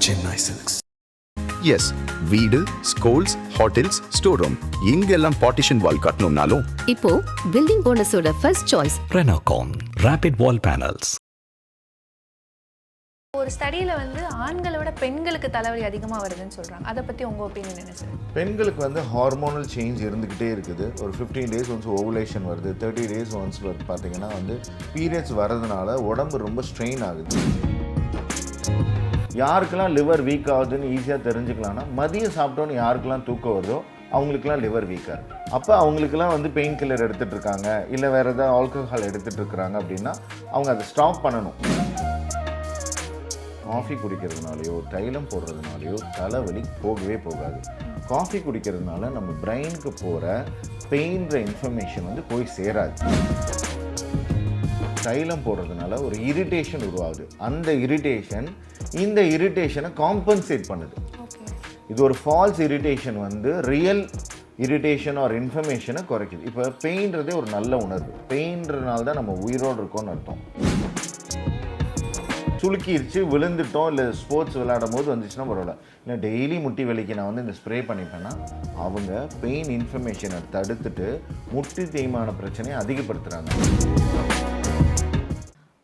Chennai Silks. Yes, வீடு, schools, hotels, store room இங்கெல்லாம் partition wall கட்டணும்னாலும் இப்போ பில்டிங் ஓனர்ஸோட first choice Renocon Rapid Wall Panels. ஒரு ஸ்டடியில் ஆண்களை விட பெண்களுக்கு தலைவலி அதிகமாக வருதுன்னு சொல்கிறாங்க. அதை பற்றி உங்கள் ஒப்பீனியன் என்ன சார்? பெண்களுக்கு ஹார்மோனல் சேஞ்ச் இருந்துக்கிட்டே இருக்குது. ஒரு 15 days ஒன்ஸ் ஓவுலேஷன் வருது, 30 days ஒன்ஸ் பார்த்தீங்கன்னா பீரியட்ஸ் வர்றதுனால உடம்பு ரொம்ப ஸ்ட்ரெயின் ஆகுது. யாருக்கெல்லாம் லிவர் வீக் ஆகுதுன்னு ஈஸியாக தெரிஞ்சுக்கலாம்னா, மதியம் சாப்பிட்டோன்னு யாருக்கெல்லாம் தூக்கம் வருதோ அவங்களுக்குலாம் லிவர் வீக்காக இருக்குது. அப்போ அவங்களுக்குலாம் பெயின் கில்லர் எடுத்துகிட்டு இருக்காங்க, இல்லை வேறு ஏதாவது ஆல்கஹால் எடுத்துகிட்டு இருக்கிறாங்க அப்படின்னா அவங்க அதை ஸ்டாப் பண்ணணும். காஃபி குடிக்கிறதுனாலையோ தைலம் போடுறதுனாலையோ தலைவலி போகவே போகாது. காஃபி குடிக்கிறதுனால நம்ம பிரெயினுக்கு போகிற பெயின்ற இன்ஃபர்மேஷன் போய் சேராது. தைலம் போடுறதுனால ஒரு இரிட்டேஷன் உருவாகுது. அந்த இரிட்டேஷன் இந்த இரிட்டேஷனை காம்பன்சேட் பண்ணுது. இது ஒரு false irritation real irritation or இன்ஃபர்மேஷனை குறைக்குது. இப்போ பெயின்றதே ஒரு நல்ல உணர்வு. பெயின்றதுனால தான் நம்ம உயிரோடு இருக்கோம்னு அர்த்தம். சுளுக்கிருச்சு, விழுந்துட்டோம், இல்லை ஸ்போர்ட்ஸ் விளையாடும் போது வந்துச்சுன்னா பரவாயில்ல. இல்லை டெய்லி முட்டி வலிக்கு நான் இந்த ஸ்ப்ரே பண்ணிப்பேன்னா அவங்க பெயின் இன்ஃபர்மேஷனை தடுத்துட்டு முட்டி தேய்மான பிரச்சனையை அதிகப்படுத்துகிறாங்க.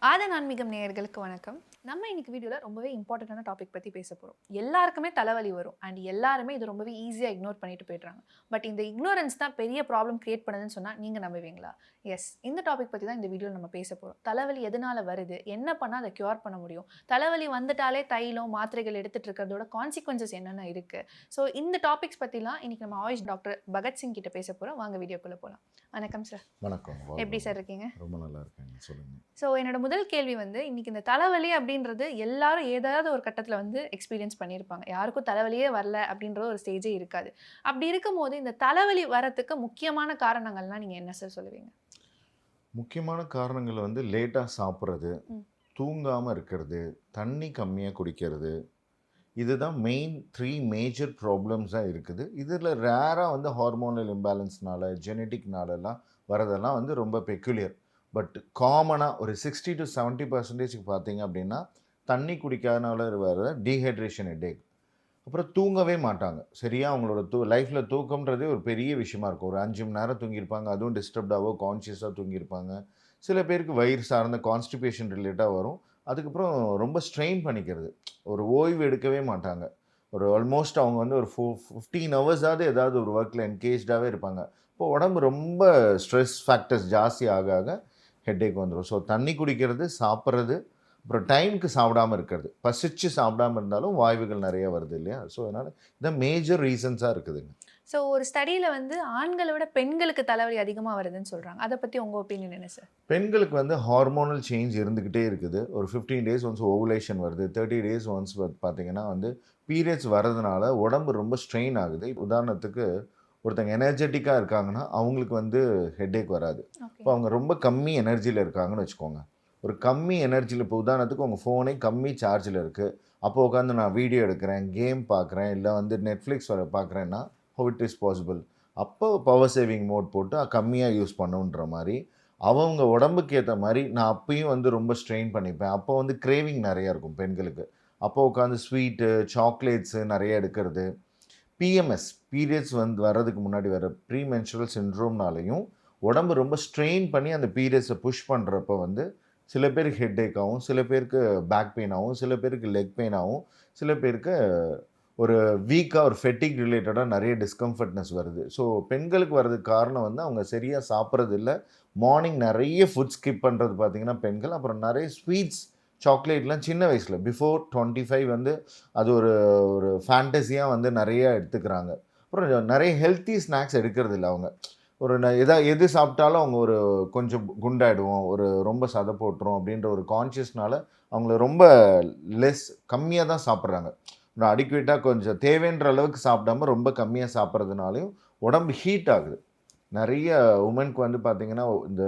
ஆதன் ஆன்மீகம் நேயர்களுக்கு வணக்கம். நம்ம இன்னைக்கு வீடியோவில் ரொம்பவே இம்பார்ட்டண்ட்டான டாபிக் பற்றி பேச போகிறோம். எல்லாருக்குமே தலைவலி வரும் அண்ட் எல்லாருமே இது ரொம்பவே ஈஸியாக இக்னோர் பண்ணிட்டு போய்ட்றாங்க. பட் இந்த இக்னோரன்ஸ் தான் பெரிய ப்ராப்ளம் கிரியேட் பண்ணுதுன்னு சொன்னால் நீங்கள் நம்புவீங்களா? எஸ், இந்த டாபிக் பற்றி தான் இந்த வீடியோவில் நம்ம பேச போகிறோம். தலைவலி எதனால் வருது, என்ன பண்ணால் அதை க்யூர் பண்ண முடியும், தலைவலி வந்துட்டாலே தைலம் மாத்திரைகள் எடுத்துகிட்டு இருக்கிறதோட கான்சிக்வன்சஸ் என்னென்ன இருக்குது. ஸோ இந்த டாபிக்ஸ் பற்றிலாம் இன்னைக்கு நம்ம ஆயுஷ் டாக்டர் பகத்சிங் கிட்ட பேச போகிறோம். வாங்க வீடியோக்குள்ளே போகலாம். வணக்கம் சார். வணக்கம். எப்படி சார் இருக்கீங்க? ரொம்ப நல்லா இருக்கேன், சொல்லுங்கள். ஸோ என்னோட முதல் கேள்வி இன்னைக்கு இந்த தலைவலி அப்படின்றது எல்லாரும் ஏதாவது ஒரு கட்டத்தில் எக்ஸ்பீரியன்ஸ் பண்ணியிருப்பாங்க. யாருக்கும் தலைவலியே வரல அப்படின்ற ஒரு ஸ்டேஜே இருக்காது. அப்படி இருக்கும்போது இந்த தலைவலி வரத்துக்கு முக்கியமான காரணங்கள்லாம் நீங்கள் என்ன சார் சொல்லுவீங்க? முக்கியமான காரணங்கள் லேட்டாக சாப்பிட்றது, தூங்காமல் இருக்கிறது, தண்ணி கம்மியாக குடிக்கிறது, இதுதான் மெயின் 3 மேஜர் ப்ராப்ளம்ஸாக இருக்குது. இதில் ரேராக ஹார்மோனல் இம்பேலன்ஸ்னால ஜெனட்டிக்னாலலாம் வரதெல்லாம் ரொம்ப பெக்குலியர். பட் காமனாக ஒரு 60 to 70% பார்த்தீங்க அப்படின்னா தண்ணி குடிக்காதனால வர டீஹைட்ரேஷன் ஹெட்டேக். அப்புறம் தூங்கவே மாட்டாங்க சரியாக. அவங்களோட லைஃப்பில் தூக்கம்ன்றதே ஒரு பெரிய விஷயமா இருக்கும். ஒரு 5 மணி நேரம் தூங்கியிருப்பாங்க, அதுவும் டிஸ்டர்ப்டாவோ கான்ஷியஸாக தூங்கியிருப்பாங்க. சில பேருக்கு வயிறு சார்ந்த கான்ஸ்டிபேஷன் ரிலேட்டாக வரும். அதுக்கப்புறம் ரொம்ப ஸ்ட்ரெயின் பண்ணிக்கிறது, ஒரு ஓய்வு எடுக்கவே மாட்டாங்க. ஒரு ஆல்மோஸ்ட் அவங்க ஒரு 15 ஹவர்ஸாவது ஏதாவது ஒரு ஒர்க்கில் என்கேஜ்டாகவே இருப்பாங்க. இப்போ உடம்பு ரொம்ப ஸ்ட்ரெஸ் ஃபேக்டர்ஸ் ஜாஸ்தி ஆக ஆக ஹெட்டேக் வந்துடும். ஸோ தண்ணி குடிக்கிறது, சாப்பிட்றது, அப்புறம் டைமுக்கு சாப்பிடாமல் இருக்கிறது. பசிச்சு சாப்பிடாமல் இருந்தாலும் வாய்வுகள் நிறைய வருது இல்லையா? ஸோ அதனால் இதான் மேஜர் ரீசன்ஸாக இருக்குதுங்க. ஸோ ஒரு ஸ்டடியில் ஆண்களை விட பெண்களுக்கு தலைவலி அதிகமாக வருதுன்னு சொல்கிறாங்க. அதை பற்றி உங்கள் ஒப்பீனியன் என்ன சார்? பெண்களுக்கு ஹார்மோனல் சேஞ்ச் இருந்துக்கிட்டே இருக்குது. ஒரு 15 days ஒன்ஸ் ஓவுலேஷன் வருது, 30 days ஒன்ஸ் பார்த்தீங்கன்னா பீரியட்ஸ் வர்றதுனால உடம்பு ரொம்ப ஸ்ட்ரெயின் ஆகுது. உதாரணத்துக்கு ஒருத்தங்க எனர்ஜெட்டிக்காக இருக்காங்கன்னா அவங்களுக்கு ஹெட்டேக் வராது. இப்போ அவங்க ரொம்ப கம்மி எனர்ஜியில் இருக்காங்கன்னு வச்சுக்கோங்க. ஒரு கம்மி எனர்ஜியில், இப்போ உதாரணத்துக்கு உங்கள் ஃபோனே கம்மி சார்ஜில் இருக்குது, அப்போ உட்காந்து நான் வீடியோ எடுக்கிறேன், கேம் பார்க்குறேன், இல்லை நெட்ஃப்ளிக்ஸ் பார்க்குறேன்னா how it is possible. அப்போ பவர் சேவிங் மோட் போட்டு கம்மியாக யூஸ் பண்ணுன்ற மாதிரி அவங்க உடம்புக்கு ஏற்ற மாதிரி நான் அப்பயும் ரொம்ப ஸ்ட்ரெயின் பண்ணிப்பேன். அப்போ கிரேவிங் நிறையா இருக்கும் பெண்களுக்கு. அப்போ உட்காந்து ஸ்வீட்டு, சாக்லேட்ஸு நிறைய எடுக்கிறது. பிஎம்எஸ் பீரியட்ஸ் வர்றதுக்கு முன்னாடி வர ப்ரீமென்ஸ்ட்ரல் சிண்ட்ரோம்னாலையும் உடம்பு ரொம்ப ஸ்ட்ரெயின் பண்ணி அந்த பீரியட்ஸை புஷ் பண்ணுறப்ப சில பேருக்கு ஹெட்டேக் ஆகும், சில பேருக்கு பேக் பெயின் ஆகும், சில பேருக்கு லெக் பெயின் ஆகும், சில பேருக்கு ஒரு வீக்காக ஒரு ஃபெட்டிக் ரிலேட்டடாக நிறைய டிஸ்கம்ஃபர்ட்னஸ் வருது. ஸோ பெண்களுக்கு வர்றதுக்கு காரணம் அவங்க சரியாக சாப்பிட்றது இல்லை. மார்னிங் நிறைய ஃபுட் ஸ்கிப் பண்ணுறது பார்த்திங்கன்னா பெண்கள். அப்புறம் நிறைய ஸ்வீட்ஸ், சாக்லேட்லாம் சின்ன வயசில் பிஃபோர் 25 அது ஒரு ஒரு ஃபேண்டஸியாக நிறைய எடுத்துக்கிறாங்க. அப்புறம் நிறைய ஹெல்த்தி ஸ்நாக்ஸ் எடுக்கிறது இல்லை. அவங்க ஒரு எது சாப்பிட்டாலும் அவங்க ஒரு கொஞ்சம் குண்டாயிடுவோம், ஒரு ரொம்ப சதை போட்டுரும் அப்படின்ற ஒரு கான்ஷியஸ்னால அவங்கள ரொம்ப கம்மியாக தான் சாப்பிட்றாங்க. அடிக்குவேட்டாக கொஞ்சம் தேவைன்ற அளவுக்கு சாப்பிடாம ரொம்ப கம்மியாக சாப்பிட்றதுனாலையும் உடம்பு ஹீட் ஆகுது. நிறைய உமனுக்கு பார்த்திங்கன்னா இந்த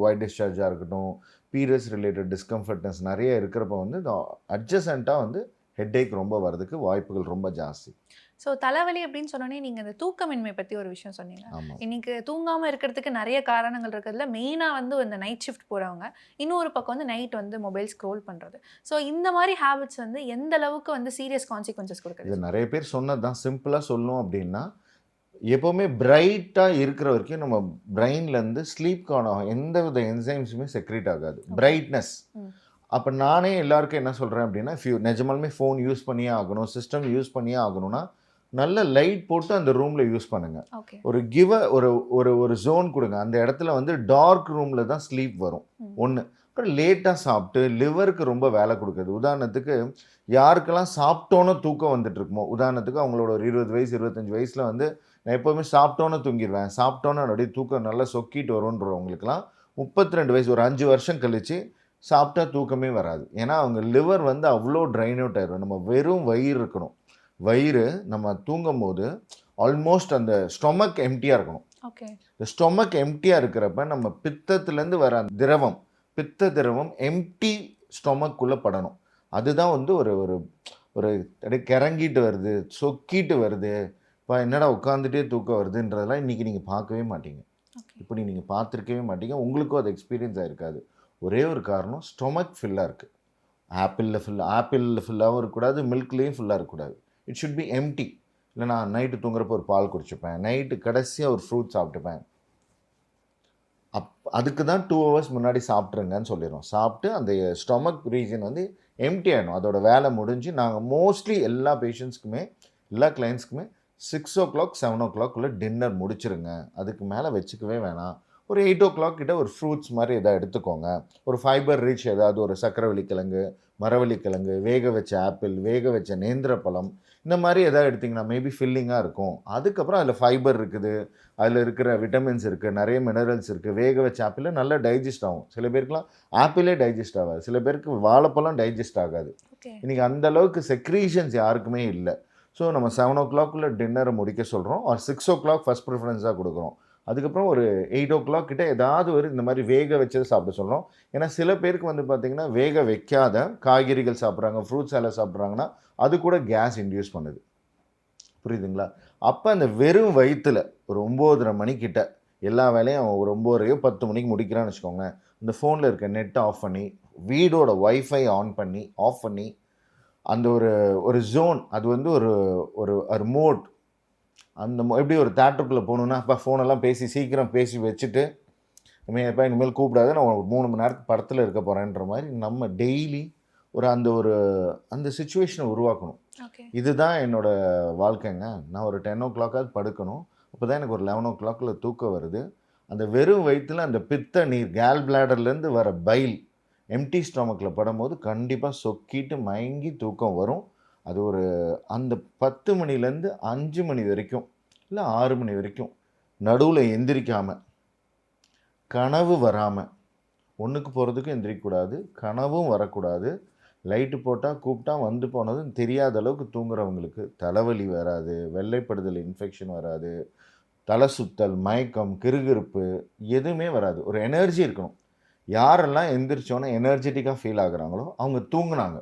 ஒயிட் டிஸ்சார்ஜாக இருக்கட்டும், பீரியட்ஸ் ரிலேட்டட் டிஸ்கம்ஃபர்ட்னஸ் நிறைய இருக்கிறப்ப இந்த அட்ஜசண்ட்டாக ஹெட்டேக் ரொம்ப வர்றதுக்கு வாய்ப்புகள் ரொம்ப ஜாஸ்தி. ஸோ தலைவலி அப்படின்னு சொன்னோன்னே நீங்கள் அந்த தூக்கமின்மை பற்றி ஒரு விஷயம் சொன்னீங்க. ஆமாம். இன்னைக்கு தூங்காமல் இருக்கிறதுக்கு நிறைய காரணங்கள் இருக்கிறதுல மெயினாக வந்து இந்த நைட் ஷிஃப்ட் போகிறவங்க, இன்னொரு பக்கம் வந்து நைட் வந்து மொபைல் ஸ்க்ரோல் பண்ணுறது. ஸோ இந்த மாதிரி ஹேபிட்ஸ் வந்து எந்த அளவுக்கு வந்து சீரியஸ் கான்சிக்வன்சஸ் கொடுக்குது? இது நிறைய பேர் சொன்னது தான். சிம்பிளாக சொல்லணும் அப்படின்னா, எப்போவுமே பிரைட்டாக இருக்கிற வரைக்கும் நம்ம பிரெயின்லேருந்து ஸ்லீப்க்கான எந்த வித என்சைம்ஸுமே செக்ரேட் ஆகாது. பிரைட்னஸ். அப்போ நானே எல்லாருக்கும் என்ன சொல்கிறேன் அப்படின்னா, நிஜமாலுமே ஃபோன் யூஸ் பண்ணியே ஆகணும், சிஸ்டம் யூஸ் பண்ணியே ஆகணும்னா, நல்ல லைட் போட்டு அந்த ரூமில் யூஸ் பண்ணுங்கள். ஓகே. ஒரு ஜோன் கொடுங்க. அந்த இடத்துல வந்து டார்க் ரூமில் தான் ஸ்லீப் வரும். ஒன்று. அப்புறம் லேட்டாக சாப்பிட்டு லிவருக்கு ரொம்ப வேலை கொடுக்குது. உதாரணத்துக்கு யாருக்கெல்லாம் சாப்பிட்டோன்னு தூக்கம் வந்துட்டு இருக்குமோ, உதாரணத்துக்கு அவங்களோட ஒரு 20 வயசு 25 வயசில் வந்து நான் எப்போவுமே சாப்பிட்டோன்னு தூங்கிடுவேன், சாப்பிட்டோன்னு அப்படியே தூக்கம் நல்லா சொக்கிட்டு வரும்ன்றவங்களுக்குலாம் 32 வயசு ஒரு 5 வருஷம் கழித்து சாப்பிட்டா தூக்கமே வராது. ஏன்னா அவங்க லிவர் வந்து அவ்வளோ ட்ரைன் அவுட் ஆயிடும். நம்ம வெறும் வயிறு இருக்கணும். வயிறு நம்ம தூங்கும் போது ஆல்மோஸ்ட் அந்த ஸ்டொமக் எம்டியாக இருக்கணும். ஓகே. இந்த ஸ்டொமக் எம்டியாக இருக்கிறப்ப நம்ம பித்தத்துலேருந்து வர திரவம், பித்த திரவம் எம்டி ஸ்டொமக்குள்ளே படணும். அதுதான் வந்து ஒரு ஒரு ஒரு கிறங்கிட்டு வருது, சொக்கிட்டு வருது, இப்போ என்னடா உட்காந்துட்டே தூக்கம் வருதுன்றதெல்லாம் இன்றைக்கி நீங்கள் பார்க்கவே மாட்டீங்க. இப்படி நீங்கள் பார்த்துருக்கவே மாட்டீங்க. உங்களுக்கும் அது எக்ஸ்பீரியன்ஸ் ஆகிருக்காது. ஒரே ஒரு காரணம், ஸ்டொமக் ஃபில்லாக இருக்குது. ஆப்பிளில் ஃபுல்லாகவும் இருக்கக்கூடாது, மில்க்லேயும் ஃபுல்லாக இருக்கக்கூடாது. It should be empty. இல்லை நான் நைட்டு தூங்குறப்போ ஒரு பால் குடிச்சுப்பேன், நைட்டு கடைசியாக ஒரு ஃப்ரூட் சாப்பிட்டுப்பேன். அதுக்கு தான் 2 hours முன்னாடி சாப்பிட்ருங்கன்னு சொல்லிடுறோம். சாப்பிட்டு அந்த ஸ்டொமக் ரீஜன் வந்து எம்டி ஆகிடும். அதோட வேலை முடிஞ்சு நாங்கள் மோஸ்ட்லி எல்லா பேஷண்ட்ஸ்க்குமே, எல்லா கிளைண்ட்ஸ்க்குமே 6 o'clock 7 o'clock டின்னர் முடிச்சிருங்க. அதுக்கு மேலே வச்சுக்கவே வேணாம். ஒரு 8 o'clock கிட்ட ஒரு ஃப்ரூட்ஸ் மாதிரி எதாவது எடுத்துக்கோங்க. ஒரு ஃபைபர் ரிச் ஏதாவது ஒரு சக்கரவள்ளிக்கிழங்கு, மரவள்ளிக்கிழங்கு, வேக வச்ச ஆப்பிள், வேக வச்ச நேந்திரப்பழம், இந்த மாதிரி எதாவது எடுத்திங்கன்னா மேபி ஃபில்லிங்காக இருக்கும். அதுக்கப்புறம் அதில் ஃபைபர் இருக்குது, அதில் இருக்கிற விட்டமின்ஸ் இருக்குது, நிறைய மினரல்ஸ் இருக்குது. வேக வச்ச ஆப்பிளில் நல்லா டைஜஸ்ட் ஆகும். சில பேருக்குலாம் ஆப்பிளே டைஜஸ்ட் ஆகாது, சில பேருக்கு வாழைப்பழம் டைஜஸ்ட் ஆகாது. இன்றைக்கி அந்தளவுக்கு செக்ரீஷன்ஸ் யாருக்குமே இல்லை. ஸோ நம்ம 7 o'clock டின்னரை முடிக்க சொல்கிறோம். ஒரு 6 o'clock ஃபஸ்ட் ப்ரிஃபரன்ஸாக கொடுக்குறோம். அதுக்கப்புறம் ஒரு 8 o'clock கிட்ட ஏதாவது ஒரு இந்த மாதிரி வேக வச்சது சாப்பிட சொல்கிறோம். ஏன்னா சில பேருக்கு வந்து பார்த்திங்கன்னா வேக வைக்காத காய்கறிகள் சாப்பிட்றாங்க, ஃப்ரூட் சாலட் சாப்பிட்றாங்கன்னா அது கூட கேஸ் இன்டியூஸ் பண்ணுது. புரியுதுங்களா? அப்போ அந்த வெறும் வயிற்றில் ஒரு 9:30 மணிக்கிட்ட எல்லா வேலையும் ஒரு 9:30 10 மணிக்கு முடிக்கிறான்னு வச்சுக்கோங்க. இந்த ஃபோனில் இருக்க நெட்டை ஆஃப் பண்ணி, வீடோட வைஃபை ஆன் பண்ணி ஆஃப் பண்ணி, அந்த ஒரு ஜோன், அது வந்து ஒரு மோட், அந்த எப்படி ஒரு தேட்டருக்குள்ளே போகணுன்னா அப்போ ஃபோனெல்லாம் சீக்கிரம் பேசி வச்சுட்டு எப்போ இனிமேல் கூப்பிடாத, நான் ஒரு 3 மணி நேரத்துக்கு படத்தில் இருக்க போகிறேன்ற மாதிரி நம்ம டெய்லி அந்த சுச்சுவேஷனை உருவாக்கணும். இதுதான் என்னோடய வாழ்க்கைங்க. நான் ஒரு 10 o'clock படுக்கணும். அப்போ தான் எனக்கு ஒரு 11 o'clock தூக்கம் வருது. அந்த வெறும் வயிற்றில் அந்த பித்த நீர், கேல் பிளாடர்லேருந்து வர பைல் எம்டி ஸ்டொமக்கில் படும்போது கண்டிப்பாக சொக்கிட்டு மயங்கி தூக்கம் வரும். அது அந்த 10 மணிலேருந்து 5 மணி வரைக்கும், இல்லை 6 மணி வரைக்கும் நடுவில் எந்திரிக்காமல், கனவு வராமல், ஒன்றுக்கு போகிறதுக்கும் எந்திரிக்கக்கூடாது, கனவும் வரக்கூடாது. லைட்டு போட்டால் கூப்பிட்டா வந்து போனதும் தெரியாத அளவுக்கு தூங்குறவங்களுக்கு தலைவலி வராது, வெள்ளைப்படுதல் இன்ஃபெக்ஷன் வராது, தலை சுத்தல், மயக்கம், கிறுகிறுப்பு எதுவுமே வராது. ஒரு எனர்ஜி இருக்கணும். யாரெல்லாம் எந்திரிச்சோன்னே எனர்ஜெட்டிக்காக ஃபீல் ஆகுறாங்களோ அவங்க தூங்குனாங்க.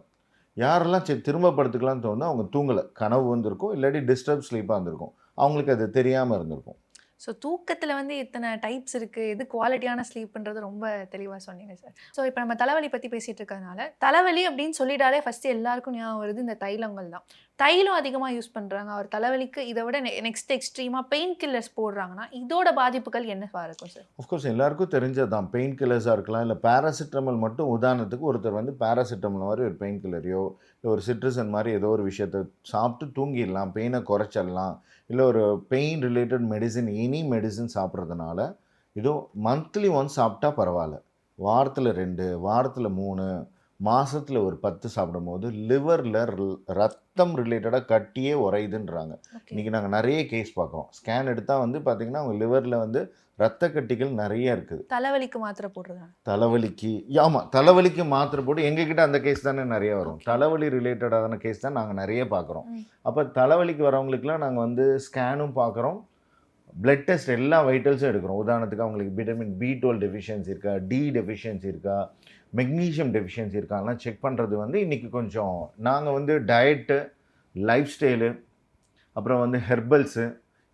யாரெல்லாம் திரும்ப படுத்துக்கலான்னு தோணுதோ அவங்க தூங்கலை, கனவு வந்திருக்கும், இல்லாட்டி டிஸ்டர்ப் ஸ்லீப்பாக இருந்திருக்கும், அவங்களுக்கு அது தெரியாமல் இருந்திருக்கும். ஸோ தூக்கத்தில் வந்து இத்தனை டைப்ஸ் இருக்குது, எது குவாலிட்டியான ஸ்லீப்புன்றது ரொம்ப தெளிவாக சொன்னீங்க சார். ஸோ இப்போ நம்ம தலைவலி பற்றி பேசிகிட்டு இருக்கிறதுனால, தலைவலி அப்படின்னு சொல்லிட்டாலே ஃபஸ்ட்டு எல்லாருக்கும் ஞாபகம் வருது இந்த தைலங்கள் தான். தைலம் அதிகமாக யூஸ் பண்ணுறாங்க. அவர் தலைவலிக்கு இதை விட நெக்ஸ்ட் எக்ஸ்ட்ரீமாக பெயின் கில்லர்ஸ் போடுறாங்கன்னா இதோட பாதிப்புகள் என்னவா இருக்கும் சார்? ஆஃப்கோர்ஸ் எல்லாருக்கும் தெரிஞ்சது தான். பெயின் கில்லர்ஸாக இருக்கலாம், இல்லை பேராசிட்டமல் மட்டும். உதாரணத்துக்கு ஒருத்தர் வந்து பேராசிட்டமல் மாதிரி ஒரு பெயின் கில்லரையோ, இல்லை ஒரு சிட்ரசன் மாதிரி ஏதோ ஒரு விஷயத்தை சாப்பிட்டு தூங்கிடலாம், பெயினை குறைச்சிடலாம். இல்லை ஒரு pain related medicine, any medicine சாப்பிட்றதுனால ஏதோ மந்த்லி ஒன்ஸ் சாப்பிட்டா பரவாயில்ல, வாரத்தில் 2, வாரத்தில் 3, மாதத்தில் ஒரு 10 சாப்பிடும் போது லிவரில் ரத்தம் ரிலேட்டடாக கட்டியே உரையுதுன்றாங்க. இன்றைக்கி நாங்கள் நிறைய கேஸ் பார்க்குறோம். ஸ்கேன் எடுத்தால் வந்து பார்த்திங்கன்னா அவங்க லிவரில் வந்து ரத்த கட்டிகள் நிறைய இருக்குது. தலைவலிக்கு மாத்திரை போடுறாங்க. தலைவலிக்கு, ஆமாம், தலைவலிக்கு மாத்திரை போட்டு எங்ககிட்ட அந்த கேஸ் தானே நிறைய வரும். தலைவலி ரிலேட்டடான கேஸ் தான் நாங்கள் நிறைய பார்க்குறோம். அப்போ தலைவலிக்கு வரவங்களுக்குலாம் நாங்கள் வந்து ஸ்கேனும் பார்க்குறோம், பிளட் டெஸ்ட் எல்லா வைட்டல்ஸும் எடுக்கிறோம். உதாரணத்துக்கு அவங்களுக்கு விட்டமின் B12 டெஃபிஷியன்சி இருக்கா, D டெஃபிஷியன்சி இருக்கா, மெக்னீஷியம் டெஃபிஷியன்சி இருக்காங்கலாம் செக் பண்ணுறது வந்து இன்றைக்கி கொஞ்சம் நாங்கள் வந்து டயட்டு, லைஃப் ஸ்டைலு, அப்புறம் வந்து ஹெர்பல்ஸு,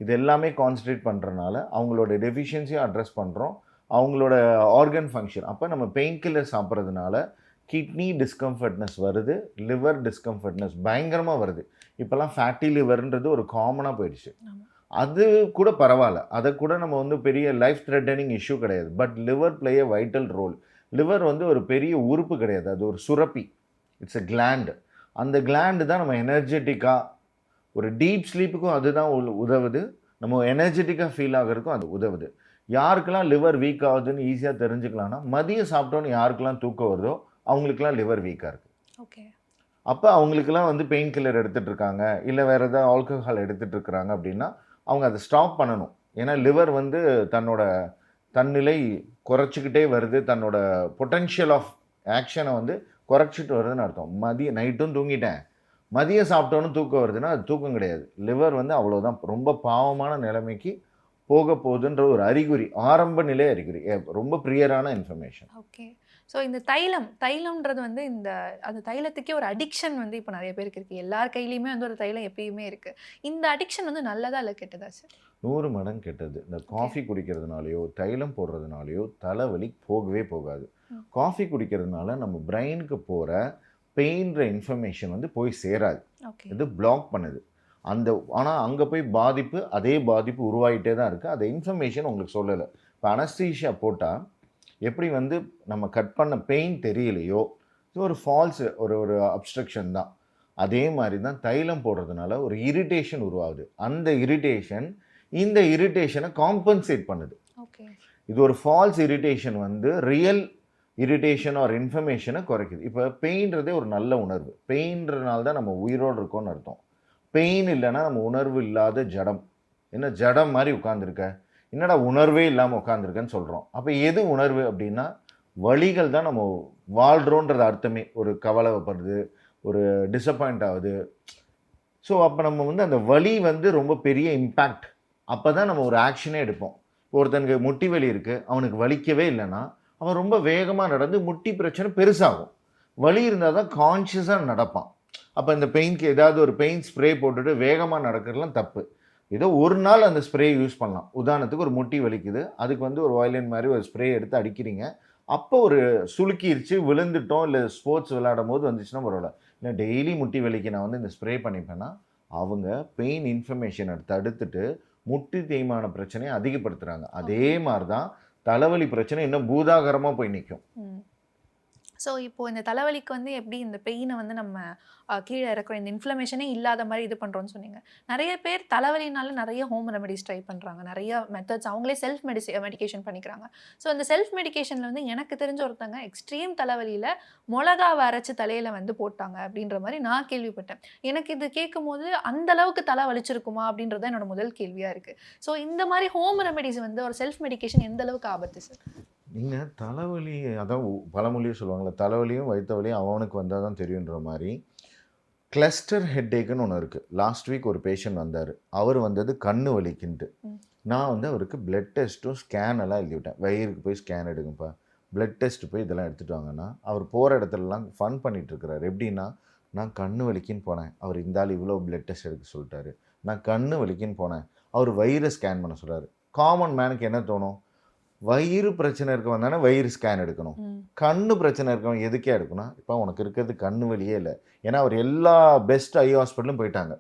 இது எல்லாமே கான்சன்ட்ரேட் பண்ணுறனால அவங்களோட டெஃபிஷியன்சியும் அட்ரஸ் பண்ணுறோம், அவங்களோட ஆர்கன் ஃபங்க்ஷன். அப்போ நம்ம பெயின் கில்லர் சாப்பிட்றதுனால கிட்னி டிஸ்கம்ஃபர்ட்னஸ் வருது, லிவர் டிஸ்கம்ஃபர்ட்னஸ் பயங்கரமாக வருது. இப்போல்லாம் ஃபேட்டி லிவர்ன்றது ஒரு காமனாக போயிடுச்சு. அது கூட பரவாயில்ல, அதை கூட நம்ம வந்து பெரிய லைஃப் த்ரெட்டனிங் இஷ்யூ கிடையாது. But liver play a vital role. Liver வந்து ஒரு பெரிய உறுப்பு கிடையாது, அது ஒரு சுரப்பி, இட்ஸ் எ கிளாண்ட். அந்த கிளாண்டு தான் நம்ம எனர்ஜெட்டிக்காக ஒரு டீப் ஸ்லீப்புக்கும் அதுதான் உதவுது, நம்ம எனர்ஜெட்டிக்காக ஃபீல் ஆகிறதுக்கும் அது உதவுது. யாருக்கெல்லாம் லிவர் வீக் ஆகுதுன்னு ஈஸியாக தெரிஞ்சுக்கலாம்னா, மதியம் சாப்பிட்டோன்னு யாருக்கெல்லாம் தூக்கம் வருதோ அவங்களுக்கெல்லாம் லிவர் வீக்காக இருக்குது. ஓகே. அப்போ அவங்களுக்கெல்லாம் வந்து பெயின் கில்லர் எடுத்துகிட்டு இருக்காங்க, இல்லை வேறு ஏதாவது ஆல்கஹால் எடுத்துகிட்டு இருக்கிறாங்க அப்படின்னா அவங்க அதை ஸ்டாப் பண்ணணும். ஏன்னா லிவர் வந்து தன்னிலை குறைச்சிக்கிட்டே வருது, தன்னோட பொட்டென்ஷியல் ஆஃப் ஆக்ஷனை வந்து குறைச்சிட்டு வருதுன்னு அர்த்தம். நைட்டும் தூங்கிட்டேன், மதியம் சாப்பிட்டோன்னு தூக்கம் வருதுன்னா அது தூக்கம் கிடையாது. லிவர் வந்து அவ்வளோதான், ரொம்ப பாவமான நிலைமைக்கு போக போகுதுன்ற ஒரு அறிகுறி, ஆரம்ப நிலை அறிகுறி, ரொம்ப ப்ரியரான இன்ஃபர்மேஷன். ஓகே. ஸோ இந்த தைலம்ன்றது வந்து அந்த தைலத்துக்கே ஒரு அடிக்ஷன் வந்து இப்போ நிறைய பேருக்கு இருக்குது. எல்லார் கையிலையுமே வந்து ஒரு தைலம் எப்பயுமே இருக்குது. இந்த அடிக்ஷன் வந்து நல்லதா இல்லை கெட்டதா சார்? 100 மடங்கு கெட்டது. இந்த காஃபி குடிக்கிறதுனாலையோ தைலம் போடுறதுனாலையோ தலைவலி போகவே போகாது. காஃபி குடிக்கிறதுனால நம்ம பிரெயினுக்கு போகிற பெயின்ற இன்ஃபர்மேஷன் வந்து போய் சேராது, இது பிளாக் பண்ணுது. ஆனால் அங்கே போய் அதே பாதிப்பு உருவாகிட்டே தான் இருக்குது. அந்த இன்ஃபர்மேஷன் உங்களுக்கு சொல்லலை. இப்போ அனஸ்தீஷியா போட்டால் எப்படி வந்து நம்ம கட் பண்ண பெயின் தெரியலையோ, இது ஒரு ஃபால்ஸ், ஒரு அப்ஸ்ட்ரக்ஷன் தான். அதே மாதிரி தான் தைலம் போடுறதுனால ஒரு இரிட்டேஷன் உருவாகுது. அந்த இந்த இரிட்டேஷனை காம்பன்சேட் பண்ணுது. இது ஒரு ஃபால்ஸ் இரிட்டேஷன் வந்து ரியல் இரிட்டேஷன் ஆர் இன்ஃபர்மேஷனை குறைக்குது. இப்போ பெயின்றதே ஒரு நல்ல உணர்வு. பெயின்றனால தான் நம்ம உயிரோடு இருக்கோம்னு அர்த்தம். பெயின் இல்லைன்னா நம்ம உணர்வு இல்லாத ஜடம். என்ன ஜடம் மாதிரி உட்காந்துருக்க, என்னடா உணர்வே இல்லாமல் உட்காந்துருக்கேன்னு சொல்கிறோம். அப்போ எது உணர்வு அப்படின்னா வலிகள் தான் நம்ம வாழ்கிறோன்றது அர்த்தமே. ஒரு கவலைப்படுது, ஒரு டிசப்பாயிண்ட் ஆகுது. ஸோ அப்போ நம்ம வந்து அந்த வலி வந்து ரொம்ப பெரிய இம்பேக்ட். அப்போ தான் நம்ம ஒரு ஆக்ஷனே எடுப்போம். ஒருத்தனுக்கு முட்டி வலி இருக்குது, அவனுக்கு வலிக்கவே இல்லைன்னா அவன் ரொம்ப வேகமாக நடந்து முட்டி பிரச்சனை பெருசாகும். வலி இருந்தால் தான் கான்ஷியஸாக நடப்பான். அப்போ இந்த பெயின்க்கு ஏதாவது ஒரு பெயின் ஸ்ப்ரே போட்டுட்டு வேகமாக நடக்கிறதுலாம் தப்பு. ஏதோ ஒரு நாள் அந்த ஸ்ப்ரே யூஸ் பண்ணலாம். உதாரணத்துக்கு ஒரு முட்டி வலிக்குது, அதுக்கு வந்து ஒரு வயலின் மாதிரி ஒரு ஸ்ப்ரே எடுத்து அடிக்கிறீங்க. அப்போ ஒரு சுளுக்கிருச்சு, விழுந்துட்டோம், இல்லை ஸ்போர்ட்ஸ் விளையாடும் போது வந்துச்சுன்னா பரவாயில்ல. இல்லை டெய்லி முட்டி வலிக்கு நான் வந்து இந்த ஸ்ப்ரே பண்ணிப்பேன்னா அவங்க பெயின் இன்ஃபர்மேஷனை தடுத்துட்டு முட்டி தேய்மான பிரச்சனையை அதிகப்படுத்துகிறாங்க. அதே மாதிரி தான் தலைவலி பிரச்சனை இன்னும் பூதாகரமாக போய் நிற்கும். ஸோ இப்போது இந்த தலைவலிக்கு வந்து எப்படி இந்த பெயினை வந்து நம்ம கீழே இறக்குறோம், இந்த இன்ஃப்ளமேஷனே இல்லாத மாதிரி இது பண்ணுறோன்னு சொன்னீங்க. நிறைய பேர் தலைவலினால நிறைய ஹோம் ரெமெடிஸ் ட்ரை பண்ணுறாங்க, நிறைய மெத்தட்ஸ் அவங்களே செல்ஃப் மெடிக்கேஷன் பண்ணிக்கிறாங்க. ஸோ அந்த செல்ஃப் மெடிக்கேஷனில் வந்து எனக்கு தெரிஞ்ச ஒருத்தங்க எக்ஸ்ட்ரீம் தலைவலியில் மிளகாவை அரைச்சி தலையில் வந்து போட்டாங்க அப்படின்ற மாதிரி நான் கேள்விப்பட்டேன். எனக்கு இது கேட்கும் போது அந்த அளவுக்கு தலை வலிச்சிருக்குமா அப்படின்றது என்னோட முதல் கேள்வியாக இருக்குது. ஸோ இந்த மாதிரி ஹோம் ரெமெடிஸ் வந்து ஒரு செல்ஃப் மெடிக்கேஷன் எந்த அளவுக்கு ஆபத்து சார்? நீங்கள் தலைவலி, அதான் பழமொழியும் சொல்லுவாங்கள்ல, தலைவலியும் வயிற்று வலியும் அவனுக்கு வந்தால் தான் தெரியுன்ற மாதிரி கிளஸ்டர் ஹெட்டேக்குன்னு ஒன்று இருக்குது. லாஸ்ட் வீக் ஒரு பேஷண்ட் வந்தார், அவர் வந்தது கண்ணு வலிக்குன்ட்டு. நான் வந்து அவருக்கு பிளட் டெஸ்ட்டும் ஸ்கேன் எல்லாம் எழுதிவிட்டேன். வயிறுக்கு போய் ஸ்கேன் எடுங்கப்பா, பிளட் டெஸ்ட் போய் இதெல்லாம் எடுத்துகிட்டு வாங்கன்னா, அவர் போகிற இடத்துலலாம் ஃபன் பண்ணிகிட்ருக்கிறார். எப்படின்னா, நான் கண்ணு வலிக்குன்னு போனேன், அவர் இருந்தாலும் இவ்வளோ பிளட் டெஸ்ட் எடுக்க சொல்லிட்டாரு. நான் கண்ணு வலிக்குன்னு போனேன், அவர் வயிறை ஸ்கேன் பண்ண சொல்கிறாரு. காமன் மேனுக்கு என்ன தோணும்? வயிறு பிரச்சனை இருக்கவன் தானே வயிறு ஸ்கேன் எடுக்கணும், கண்ணு பிரச்சனை இருக்கவன் எதுக்கே எடுக்கணும்? இப்போ உனக்கு இருக்கிறது கண்ணு வலியே இல்லை. ஏன்னா அவர் எல்லா பெஸ்ட் ஐ ஹாஸ்பிட்டலும் போயிட்டாங்க,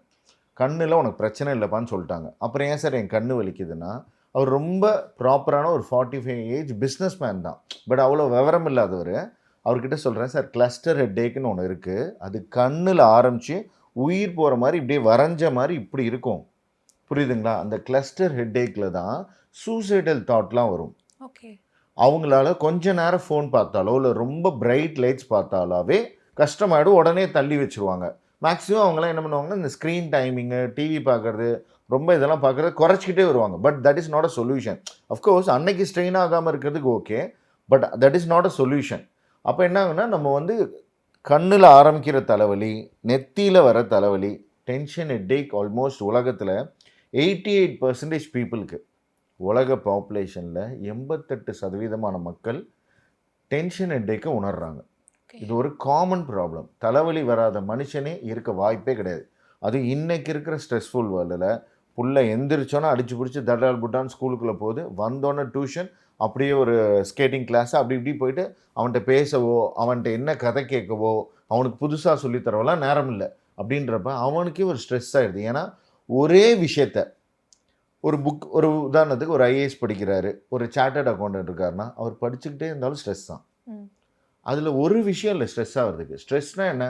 கண்ணில் உனக்கு பிரச்சனை இல்லைப்பான்னு சொல்லிட்டாங்க. அப்புறம் ஏன் சார் என் கண்ணு வலிக்குதுன்னா, அவர் ரொம்ப ப்ராப்பரான ஒரு 45 ஏஜ் பிஸ்னஸ் மேன் தான், பட் அவ்வளோ விவரம் இல்லாதவர். அவர்கிட்ட சொல்கிறேன், சார் கிளஸ்டர் ஹெட்டேக்குன்னு ஒன்று இருக்குது, அது கண்ணில் ஆரம்பித்து உயிர் போகிற மாதிரி இப்படியே வரைஞ்ச மாதிரி இப்படி இருக்கும், புரியுதுங்களா? அந்த கிளஸ்டர் ஹெட்டேக்கில் தான் சூசைடல் தாட்லாம் வரும். அவங்களால கொஞ்ச நேரம் ஃபோன் பார்த்தாலோ இல்லை ரொம்ப பிரைட் லைட்ஸ் பார்த்தாலாவே கஷ்டமாயிடும், உடனே தள்ளி வச்சுருவாங்க. மேக்ஸிமம் அவங்களாம் என்ன பண்ணுவாங்கன்னா, இந்த ஸ்க்ரீன் டைமிங்கு, டிவி பார்க்குறது, ரொம்ப இதெல்லாம் பார்க்குறது குறைச்சிக்கிட்டே வருவாங்க. But that is not a solution. Of course அன்னைக்கு ஸ்ட்ரெயின் ஆகாமல் இருக்கிறதுக்கு okay, but that is not a solution. அப்போ என்ன ஆகுனா, நம்ம வந்து கண்ணில் ஆரம்பிக்கிற தலைவலி, நெத்தியில் வர தலைவலி, டென்ஷன் ஹெட்டேக் ஆல்மோஸ்ட் உலகத்தில் 88% பீப்புளுக்கு, உலக பாப்புலேஷனில் 88% மக்கள் டென்ஷன் ஹெட்டேக்கை உணர்றாங்க. இது ஒரு காமன் ப்ராப்ளம். தலைவலி வராத மனுஷனே இருக்க வாய்ப்பே கிடையாது. அது இன்னைக்கு இருக்கிற ஸ்ட்ரெஸ்ஃபுல் வேர்ல்டில் புள்ள எந்திரிச்சோன்னா அடிச்சு பிடிச்சி தடால் புட்டான்னு ஸ்கூலுக்குள்ளே போகுது, வந்தோன்னே டியூஷன், அப்படியே ஒரு ஸ்கேட்டிங் கிளாஸ், அப்படி இப்படி போயிட்டு அவன்கிட்ட பேசவோ அவன்கிட்ட என்ன கதை கேட்கவோ அவனுக்கு புதுசாக சொல்லித்தரவெல்லாம் நேரம் இல்லை. அப்படின்றப்ப அவனுக்கே ஒரு ஸ்ட்ரெஸ் ஆகிடுது. ஏன்னா ஒரே விஷயத்த ஒரு புக், ஒரு உதாரணத்துக்கு ஒரு ஐஏஎஸ் படிக்கிறாரு, ஒரு சார்ட்டர்ட் அக்கௌண்டன்ட் இருக்காருன்னா அவர் படிச்சுக்கிட்டே இருந்தாலும் ஸ்ட்ரெஸ் தான். அதில் ஒரு விஷயம் இல்லை ஸ்ட்ரெஸ் ஆகிறதுக்கு. ஸ்ட்ரெஸ்னால் என்ன,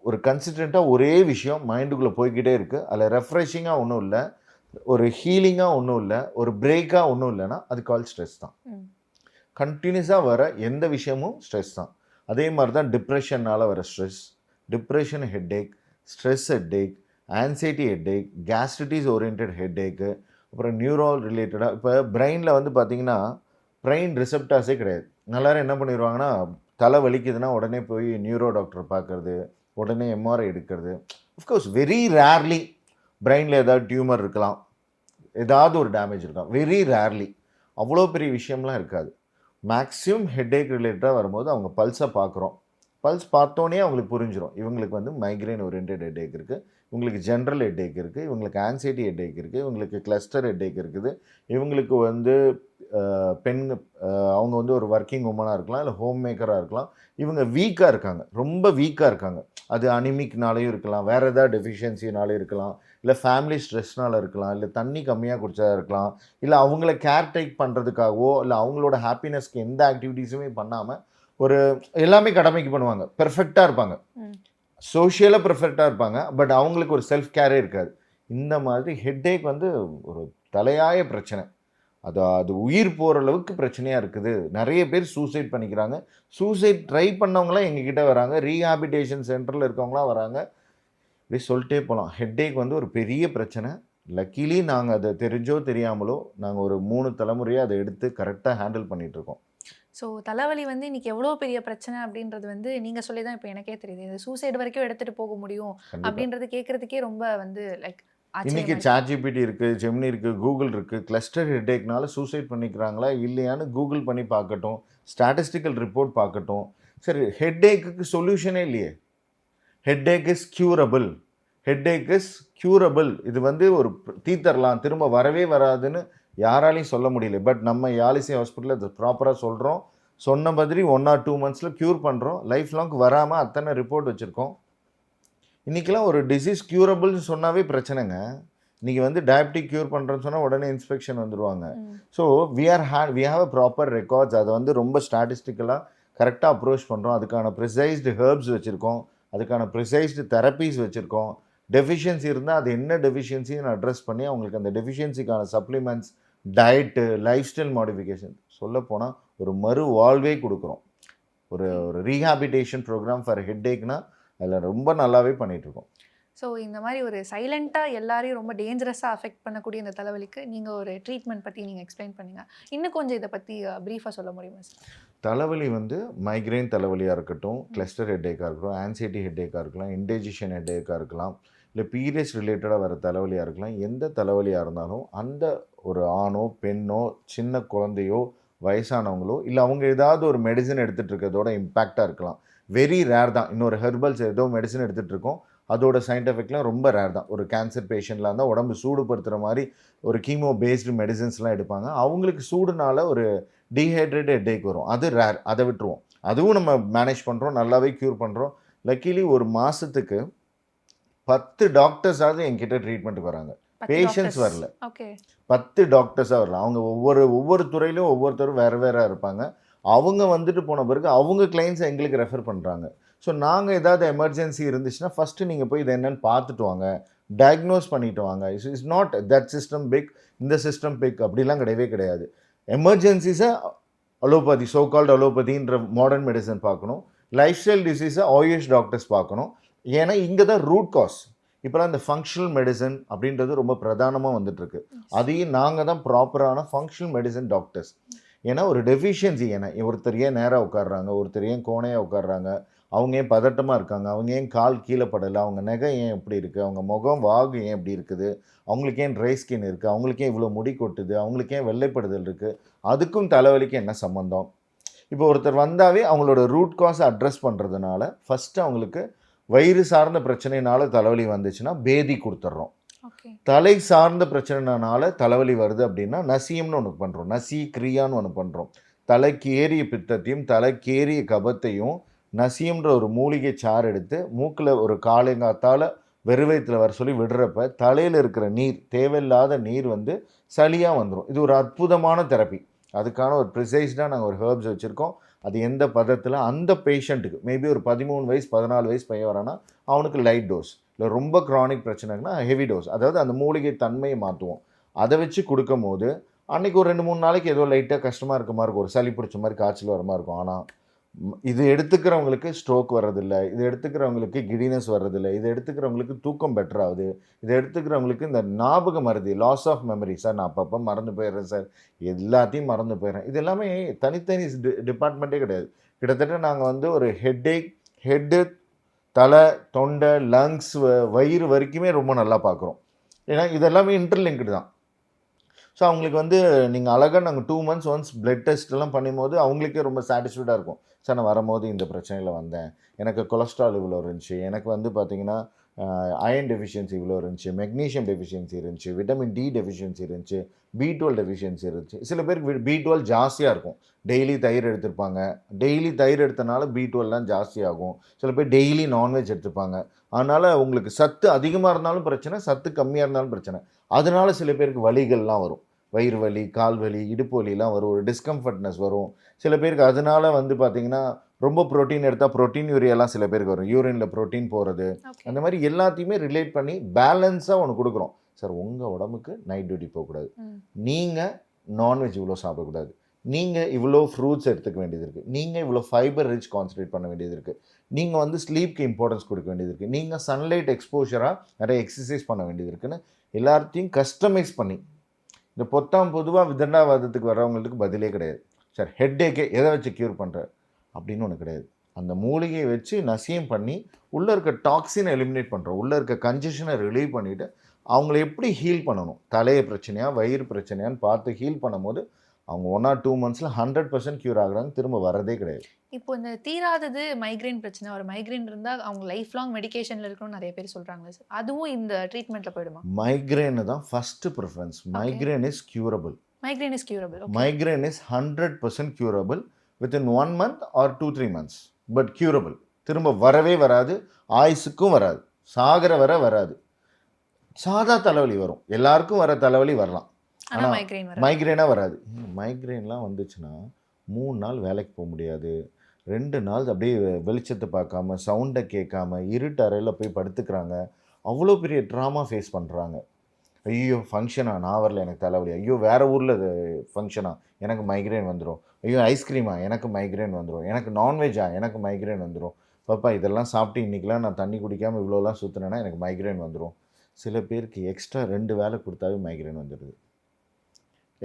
ஒரு கன்சிஸ்டண்ட்டாக ஒரே விஷயம் மைண்டுக்குள்ளே போய்கிட்டே இருக்குது, அதில் ரெஃப்ரெஷிங்காக ஒன்றும் இல்லை, ஒரு ஹீலிங்காக ஒன்றும் இல்லை, ஒரு பிரேக்காக ஒன்றும் இல்லைன்னா அது கால் ஸ்ட்ரெஸ் தான். கண்டினியூஸாக வர எந்த விஷயமும் ஸ்ட்ரெஸ் தான். அதே மாதிரி தான் டிப்ரெஷன்னால் வர stress, depression headache, stress headache, anxiety headache, gastritis orient headache, அப்புறம் நியூரல் ரிலேட்டடாக. இப்போ பிரெயினில் வந்து பார்த்திங்கன்னா பிரெயின் ரிசெப்டாஸே கிடையாது. எல்லாரும் என்ன பண்ணிடுவாங்கன்னா, தலை வலிக்குதுன்னா உடனே போய் நியூரோ டாக்டர் பார்க்குறது, உடனே எம்ஆர்ஐ எடுக்கிறது. அஃப்கோர்ஸ் வெரி ரேர்லி பிரெயினில் ஏதாவது டியூமர் இருக்கலாம், ஏதாவது ஒரு டேமேஜ் இருக்கலாம், வெரி ரேர்லி. அவ்வளோ பெரிய விஷயம்லாம் இருக்காது. மேக்ஸிமம் ஹெட்டேக் ரிலேட்டடாக வரும்போது அவங்க பல்ஸை பார்க்குறோம். பல்ஸ் பார்த்தோன்னே அவங்களுக்கு புரிஞ்சிடும், இவங்களுக்கு வந்து மைக்ரைன் ஓரியன்ட் ஹெட்டேக் இருக்குது, இவங்களுக்கு ஜென்ரல் ஹெட்டேக் இருக்குது, இவங்களுக்கு ஆன்சைட்டி ஹெட்டேக் இருக்குது, இவங்களுக்கு கிளஸ்டர் ஹெட்டேக் இருக்குது, இவங்களுக்கு வந்து அவங்க வந்து ஒரு ஒர்க்கிங் உமனாக இருக்கலாம், இல்லை ஹோம் மேக்கராக இருக்கலாம், இவங்க வீக்காக இருக்காங்க, ரொம்ப வீக்காக இருக்காங்க. அது அனிமிக்னாலேயும் இருக்கலாம், வேறு ஏதாவது டெஃபிஷியன்சினாலே இருக்கலாம், இல்லை ஃபேமிலி ஸ்ட்ரெஸ்னால் இருக்கலாம், இல்லை தண்ணி கம்மியாக குடிச்சா இருக்கலாம், இல்லை அவங்கள கேர் டேக் பண்ணுறதுக்காகவோ இல்லை அவங்களோட ஹாப்பினஸ்க்கு எந்த ஆக்டிவிட்டீஸுமே பண்ணாமல் ஒரு எல்லாமே கடமைக்கு பண்ணுவாங்க, பெர்ஃபெக்டாக இருப்பாங்க, சோஷியலாக பெர்ஃபெக்டாக இருப்பாங்க, பட் அவங்களுக்கு ஒரு செல்ஃப் கேரே இருக்காது. இந்த மாதிரி ஹெட்டேக் வந்து ஒரு தலையாய பிரச்சனை. அது உயிர் போகிற அளவுக்கு பிரச்சனையாக இருக்குது. நிறைய பேர் சூசைட் பண்ணிக்கிறாங்க. சூசைட் ட்ரை பண்ணவங்களாம் எங்ககிட்ட வராங்க, ரீஹாபிடேஷன் சென்டரில் இருக்கவங்களாம் வராங்க. இப்படி சொல்லிட்டே போகலாம். ஹெட்டேக் வந்து ஒரு பெரிய பிரச்சனை. லக்கிலி நாங்கள் அதை தெரிஞ்சோ தெரியாமலோ நாங்கள் ஒரு 3 தலைமுறையாக அதை எடுத்து கரெக்டாக ஹேண்டில் பண்ணிகிட்ருக்கோம். ஸோ தலைவலி வந்து இன்னைக்கு எவ்வளோ பெரிய பிரச்சனை அப்படின்றது வந்து நீங்கள் சொல்லி தான் இப்போ எனக்கே தெரியுது. இது சூசைட் வரைக்கும் எடுத்துகிட்டு போக முடியும் அப்படின்றது கேட்குறதுக்கே ரொம்ப வந்து லைக் இன்றைக்கி சாட்ஜிபிடி இருக்குது, ஜெமினி இருக்குது, கூகுள் இருக்குது. கிளஸ்டர் ஹெட்டேக்னால சூசைட் பண்ணிக்கிறாங்களா இல்லையான்னு கூகுள் பண்ணி பார்க்கட்டும், ஸ்டாட்டிஸ்டிக்கல் ரிப்போர்ட் பார்க்கட்டும். சரி, ஹெட்டேக்கு சொல்யூஷனே இல்லையே. Headache is curable, headache is curable. இது வந்து ஒரு தீர்த்தரலாம், திரும்ப வரவே வராதுன்னு யாராலையும் சொல்ல முடியல. பட் நம்ம யாலிசி ஹாஸ்பிட்டலில் இது ப்ராப்பராக சொல்கிறோம், சொன்ன மாதிரி 1 or 2 months க்யூர் பண்ணுறோம். லைஃப் லாங் வராமல் அத்தனை ரிப்போர்ட் வச்சுருக்கோம். இன்றைக்கெலாம் ஒரு டிசீஸ் க்யூரபிள்னு சொன்னாவே பிரச்சனைங்க. இன்றைக்கி வந்து டயபிட்டிக் க்யூர் பண்ணுறேன்னு சொன்னால் உடனே இன்ஸ்பெக்ஷன் வந்துடுவாங்க. So we have a proper records. அதை வந்து ரொம்ப ஸ்டாட்டிஸ்டிக்கலாக கரெக்டாக அப்ரோச் பண்ணுறோம். அதுக்கான ப்ரிசைஸ்டு ஹெர்ப்ஸ் வச்சுருக்கோம், அதுக்கான ப்ரிசைஸ்டு தெரப்பீஸ் வச்சுருக்கோம். டெஃபிஷியன்சி இருந்தால் அது என்ன டெஃபிஷியன்சின்னு அட்ரஸ் பண்ணி அவங்களுக்கு அந்த டெஃபிஷியன்சிக்கான supplements, diet, life style modification, சொல்லப்போனால் ஒரு மறு வாழ்வே கொடுக்குறோம். ஒரு ரீஹாபிடேஷன் ப்ரோக்ராம் ஃபார் ஹெட்டேக்னா அதில் ரொம்ப நல்லாவே பண்ணிகிட்ருக்கோம். ஸோ இந்த மாதிரி ஒரு சைலண்ட்டாக எல்லாரையும் ரொம்ப டேஞ்சரஸாக அஃபெக்ட் பண்ணக்கூடிய இந்த தலைவலிக்கு நீங்கள் ஒரு ட்ரீட்மெண்ட் பற்றி நீங்கள் எக்ஸ்பிளைன் பண்ணுங்கள். இன்னும் கொஞ்சம் இதை பற்றி ப்ரீஃபாக சொல்ல முடியுமா சார்? தலைவலி வந்து மைக்ரைன் தலைவலியாக இருக்கட்டும், கிளஸ்டர் ஹெட்டேக்காக இருக்கட்டும், ஆன்சைட்டி ஹெட்டேக்காக இருக்கலாம், இன்டைஜஷன் ஹெட்டேக்காக இருக்கலாம், இல்லை பீரியட்ஸ் ரிலேட்டடாக வர தலைவலியாக இருக்கலாம். எந்த தலைவலியாக இருந்தாலும் அந்த ஒரு ஆணோ பெண்ணோ சின்ன குழந்தையோ வயசானவங்களோ இல்லை அவங்க ஏதாவது ஒரு மெடிசன் எடுத்துகிட்டு இருக்கிறதோட இம்பேக்டாக இருக்கலாம். வெரி ரேர் தான். இன்னொரு ஹெர்பல்ஸ் ஏதோ மெடிசன் எடுத்துகிட்டு இருக்கோம், அதோட சைட் எஃபெக்ட்லாம் ரொம்ப ரேர் தான். ஒரு கேன்சர் பேஷண்ட்லாம் இருந்தால் உடம்பு சூடுபடுத்துகிற மாதிரி ஒரு கீமோ பேஸ்டு மெடிசன்ஸ்லாம் எடுப்பாங்க. அவங்களுக்கு சூடுனால ஒரு டீஹைட்ரேட் ஹெட்டேக் வரும், அது ரேர், அதை விட்டுருவோம். அதுவும் நம்ம மேனேஜ் பண்ணுறோம், நல்லாவே க்யூர் பண்ணுறோம். லக்கிலி ஒரு மாதத்துக்கு 10 டாக்டர்ஸாவது என்கிட்ட ட்ரீட்மெண்ட்டுக்கு வராங்க. பேஷண்ட்ஸ் வரல, 10 டாக்டர்ஸாக வரல. அவங்க ஒவ்வொரு துறையிலும் ஒவ்வொருத்தரும் வேறு வேறு இருப்பாங்க. அவங்க வந்துட்டு போன பிறகு அவங்க கிளைண்ட்ஸை எங்களுக்கு ரெஃபர் பண்ணுறாங்க. ஸோ நாங்கள் ஏதாவது எமர்ஜென்சி இருந்துச்சுன்னா ஃபஸ்ட்டு நீங்கள் போய் இது என்னென்னு பார்த்துட்டு வாங்க, டயக்னோஸ் பண்ணிட்டு வாங்க. It's not that system pick, இந்த சிஸ்டம் பிக் அப்படிலாம் கிடையவே கிடையாது. எமர்ஜென்சிஸை அலோபதி, சோ கால்டு அலோபதின்ற மாடர்ன் மெடிசன் பார்க்கணும். லைஃப் ஸ்டைல் டிசீஸை ஆயுஷ் டாக்டர்ஸ் பார்க்கணும். ஏன்னா இங்கே தான் ரூட் காஸ். இப்போலாம் இந்த ஃபங்க்ஷனல் மெடிசன் அப்படின்றது ரொம்ப பிரதானமாக வந்துட்டுருக்கு. அதையும் நாங்கள் தான் ப்ராப்பரான ஃபங்க்ஷனல் மெடிசன் டாக்டர்ஸ். ஏன்னா ஒரு டெஃபிஷியன்சி, ஏன்னா ஒருத்தர் ஏன் நேராக உட்காடுறாங்க, ஒருத்தர் ஏன் கோணையாக உட்காடுறாங்க, அவங்க ஏன் பதட்டமாக இருக்காங்க, அவங்க ஏன் கால் கீழே படலை, அவங்க நகை ஏன் எப்படி இருக்குது, அவங்க முகம் வாகு ஏன் எப்படி இருக்குது, அவங்களுக்கு ஏன் ட்ரை ஸ்கின் இருக்குது, அவங்களுக்கு ஏன் இவ்வளோ முடி கொட்டுது, அவங்களுக்கு ஏன் வெள்ளைப்படுதல் இருக்குது, அதுக்கும் தலைவலிக்கு என்ன சம்மந்தம். இப்போ ஒருத்தர் வந்தாவே அவங்களோட ரூட் காஸை அட்ரஸ் பண்ணுறதுனால ஃபஸ்ட்டு அவங்களுக்கு வயிறு சார்ந்த பிரச்சனைனால தலைவலி வந்துச்சுன்னா பேதி கொடுத்துட்றோம். ஓகே. தலை சார்ந்த பிரச்சனைனால தலைவலி வருது அப்படின்னா நசியம்னு ஒன்று பண்ணுறோம், நசி கிரியான்னு ஒன்று பண்ணுறோம். தலைக்கு ஏறிய பித்தத்தையும் தலைக்கு ஏறிய கபத்தையும் நசியம்ன்ற ஒரு மூலிகை சாறு எடுத்து மூக்கில் ஒரு காலைங்காத்தால் வெறுவயத்தில் வர சொல்லி விடுறப்ப தலையில் இருக்கிற நீர், தேவையில்லாத நீர் வந்து சளியாக வந்துடும். இது ஒரு அற்புதமான தெரப்பி. அதுக்கான ஒரு ப்ரிசைஸ்டாக நாங்கள் ஒரு ஹெர்ப்ஸ் வச்சுருக்கோம். அது எந்த பதத்தில் அந்த பேஷண்ட்டுக்கு மேபி ஒரு 13 வயசு 14 வயசு பையன் வரானா அவனுக்கு லைட் டோஸ், இல்லை ரொம்ப க்ரானிக் பிரச்சனைனா ஹெவி டோஸ், அதாவது அந்த மூலிகை தன்மையை மாற்றுவோம். அதை வச்சு கொடுக்கும் போது அன்றைக்கி ஒரு 2-3 நாளைக்கு ஏதோ லைட்டாக கஷ்டமாக இருக்க மாதிரி இருக்கும், ஒரு சளி பிடிச்ச மாதிரி காய்ச்சல் வர மாதிரி இருக்கும். ஆனால் இது எடுத்துக்கிறவங்களுக்கு ஸ்ட்ரோக் வர்றதில்லை, இது எடுத்துக்கிறவங்களுக்கு கிடினஸ் வர்றதில்லை, இது எடுத்துக்கிறவங்களுக்கு தூக்கம் பெட்டர் ஆகுது, இது எடுத்துக்கிறவங்களுக்கு இந்த ஞாபக மறதி, லாஸ் ஆஃப் மெமரி, சார் நான் அப்பப்போ மறந்து போயிடுறேன் சார், எல்லாத்தையும் மறந்து போயிடுறேன், இது எல்லாமே தனித்தனி டிபார்ட்மெண்ட்டே கிடையாது. கிட்டத்தட்ட நாங்கள் வந்து ஒரு ஹெட்டு, தலை, தொண்டை, லங்ஸ், வயிறு வரைக்குமே ரொம்ப நல்லா பார்க்குறோம். ஏன்னா இதெல்லாமே இன்டர்லிங்க்டு தான். ஸோ அவங்களுக்கு வந்து நீங்கள் அழகாக நாங்கள் 2 months ஒன்ஸ் பிளட் டெஸ்ட் எல்லாம் பண்ணும்போது அவங்களுக்கே ரொம்ப சாட்டிஸ்ஃபைடாக இருக்கும். சார் நான் வரும்போது இந்த பிரச்சனையில் வந்தேன், எனக்கு கொலஸ்ட்ரால் இவ்வளோ இருந்துச்சு, எனக்கு வந்து பார்த்திங்கன்னா அயன் டெஃபிஷியன்சி இவ்வளோ இருந்துச்சு, மெக்னீஷியம் டெஃபிஷியன்சி இருந்துச்சு, விட்டமின் டி டெஃபிஷியன்சி இருந்துச்சு, B12 டெஃபிஷியன்சி இருந்துச்சு. சில பேருக்கு B12 ஜாஸ்தியாக இருக்கும், டெய்லி தயிர் எடுத்திருப்பாங்க, டெய்லி தயிர் எடுத்தனால B12 ஜாஸ்தியாகும். சில பேர் டெய்லி நான்வெஜ் எடுத்துப்பாங்க, அதனால் உங்களுக்கு சத்து அதிகமாக இருந்தாலும் பிரச்சனை, சத்து கம்மியாக இருந்தாலும் பிரச்சனை. அதனால சில பேருக்கு வலிகள்லாம் வரும், வயிறு வலி, கால் வலி, இடுப்பு வலிலாம் வரும், ஒரு டிஸ்கம்ஃபர்ட்னஸ் வரும். சில பேருக்கு அதனால வந்து பார்த்திங்கன்னா ரொம்ப ப்ரோட்டீன் எடுத்தால் ப்ரோட்டீன் யூரியாலாம் சில பேருக்கு வரும், யூரினில் ப்ரோட்டீன் போகிறது. அந்த மாதிரி எல்லாத்தையுமே ரிலேட் பண்ணி பேலன்ஸாக ஒன்று கொடுக்குறோம். சார் உங்கள் உடம்புக்கு நைட் டியூட்டி போகக்கூடாது, நீங்கள் நான்வெஜ் இவ்வளோ சாப்பிடக்கூடாது, நீங்கள் இவ்வளோ ஃப்ரூட்ஸ் எடுத்துக்க வேண்டியது இருக்குது, நீங்கள் இவ்வளோ ஃபைபர் ரிச் கான்சன்ட்ரேட் பண்ண வேண்டியது இருக்குது, நீங்கள் வந்து ஸ்லீப்க்கு இம்பார்ட்டன்ஸ் கொடுக்க வேண்டியது இருக்குது, நீங்கள் சன்லைட் எக்ஸ்போஷராக நிறைய எக்ஸசைஸ் பண்ண வேண்டியது இருக்குன்னு எல்லாத்தையும் கஸ்டமைஸ் பண்ணி. இந்த பொதுவாக விதண்டாவாதத்துக்கு வர்றவங்களுக்கு பதிலே கிடையாது. சார் ஹெட்டேக்கே எதை வச்சு க்யூர் பண்ணுற அப்படின்னு ஒன்று கிடையாது. அந்த மூலிகையை வச்சு நசியம் பண்ணி உள்ளே இருக்க டாக்ஸினை எலிமினேட் பண்ணுறோம், உள்ளே இருக்க கன்ஜஷனை ரிலீவ் பண்ணிவிட்டு அவங்கள எப்படி ஹீல் பண்ணணும், தலையை பிரச்சனையா வயிறு பிரச்சனையான்னு பார்த்து ஹீல் பண்ணும்போது அவங்க 1 or 2 monthsல 100% க்யூர் ஆகுறாங்க, திரும்ப வரதே கிடையாது. இப்போ இந்த தீராதது மைக்ரைன் பிரச்சனை, ஒரு மைக்ரைன் இருந்தால் அவங்க லைஃப் லாங் மெடிக்கேஷனில் இருக்கணும்னு நிறைய பேர் சொல்கிறாங்க சார், அதுவும் இந்த ட்ரீட்மெண்ட்டில் போயிடுமா? மைக்ரைன் தான் first preference. Migraine is curable. Migraine is curable. Migraine is 100% curable within 1 month or 2-3 months. But curable. திரும்ப வரவே வராது, ஆயுசுக்கும் வராது, சாகர வராது. சாதா தலைவலி வரும், எல்லாருக்கும் வர தலைவலி வரலாம், ஆனால் மைக்ரைனாக வராது. மைக்ரைன்லாம் வந்துச்சுன்னா 3 நாள் வேலைக்கு போக முடியாது, 2 நாள் அப்படியே வெளிச்சத்தை பார்க்காம சவுண்டை கேட்காம இருட்டு அறையில் போய் படுத்துக்கிறாங்க. அவ்வளோ பெரிய ட்ராமா ஃபேஸ் பண்ணுறாங்க. ஐயோ ஃபங்க்ஷனா நான் வரல எனக்கு தலைவலி, ஐயோ வேறு ஊரில் ஃபங்க்ஷனா எனக்கு மைக்ரைன் வந்துடும், ஐயோ ஐஸ்கிரீமா எனக்கு மைக்ரைன் வந்துடும், எனக்கு நான்வெஜ்ஜா எனக்கு மைக்ரைன் வந்துடும், பாப்பா இதெல்லாம் சாப்பிட்டு இன்றைக்கெலாம் நான் தண்ணி குடிக்காமல் இவ்வளோலாம் சுற்றினேன்னா எனக்கு மைக்ரைன் வந்துடும். சில பேருக்கு எக்ஸ்ட்ரா 2 வேளை கொடுத்தாவே மைக்ரைன் வந்துடுது.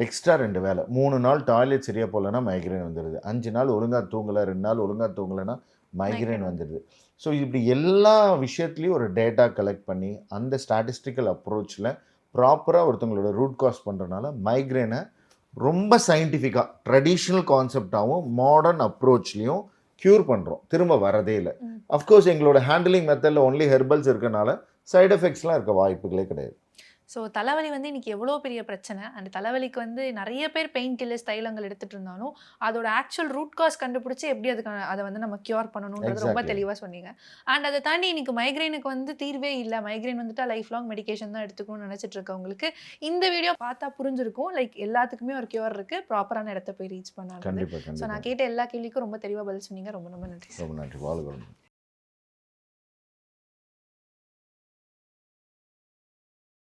எக்ஸ்ட்ரா 2 வேளை, 3 நாள் டாய்லெட் சரியாக போகலன்னா மைக்ரைன் வந்துடுது, 5 நாள் ஒழுங்காக தூங்கலை, 2 நாள் ஒழுங்காக தூங்கலைன்னா மைக்ரைன் வந்துடுது. ஸோ இப்படி எல்லா விஷயத்துலையும் ஒரு டேட்டா கலெக்ட் பண்ணி அந்த ஸ்டாட்டிஸ்டிக்கல் அப்ரோச்சில் ப்ராப்பராக ஒருத்தவங்களோட ரூட் காஸ் பண்ணுறதுனால மைக்ரைனை ரொம்ப சயின்டிஃபிக்காக ட்ரெடிஷ்னல் கான்செப்டாகவும் மாடர்ன் அப்ரோச்லேயும் க்யூர் பண்ணுறோம், திரும்ப வரதே இல்லை. அஃப்கோர்ஸ் எங்களோட ஹேண்டிலிங் மெத்தடில் ஒன்லி ஹெர்பல்ஸ் இருக்கனால சைடு எஃபெக்ட்ஸ்லாம் இருக்க வாய்ப்புகளே கிடையாது. ஸோ தலைவலி வந்து இன்றைக்கி எவ்வளோ பெரிய பிரச்சனை, அண்ட் தலைவலிக்கு வந்து நிறைய பேர் பெயின் கில்லர்ஸ் தைலங்கள் எடுத்துகிட்டு இருந்தாலும் அதோட ஆக்சுவல் ரூட் காஸ் கண்டுபிடிச்சி எப்படி அதை வந்து நம்ம க்யூர் பண்ணணுன்றது ரொம்ப தெளிவாக சொன்னீங்க. அண்ட் அதை தாண்டி இன்றைக்கி மைக்ரைனுக்கு வந்து தீர்வே இல்லை, மைக்ரைன் வந்துட்டு லைஃப் லாங் மெடிக்கேஷன் தான் எடுத்துக்கணும்னு நினச்சிட்டு இருக்கவங்களுக்கு இந்த வீடியோ பார்த்தா புரிஞ்சிருக்கும். லைக் எல்லாத்துக்குமே ஒரு க்யூர் இருக்குது, ப்ராப்பரான இடத்த போய் ரீச் பண்ணாங்க. ஸோ நான் கேட்ட எல்லா கேள்விக்கும் ரொம்ப தெளிவாக பதில் சொன்னீங்க. ரொம்ப ரொம்ப நன்றி. ரொம்ப நன்றி. வாழ்க.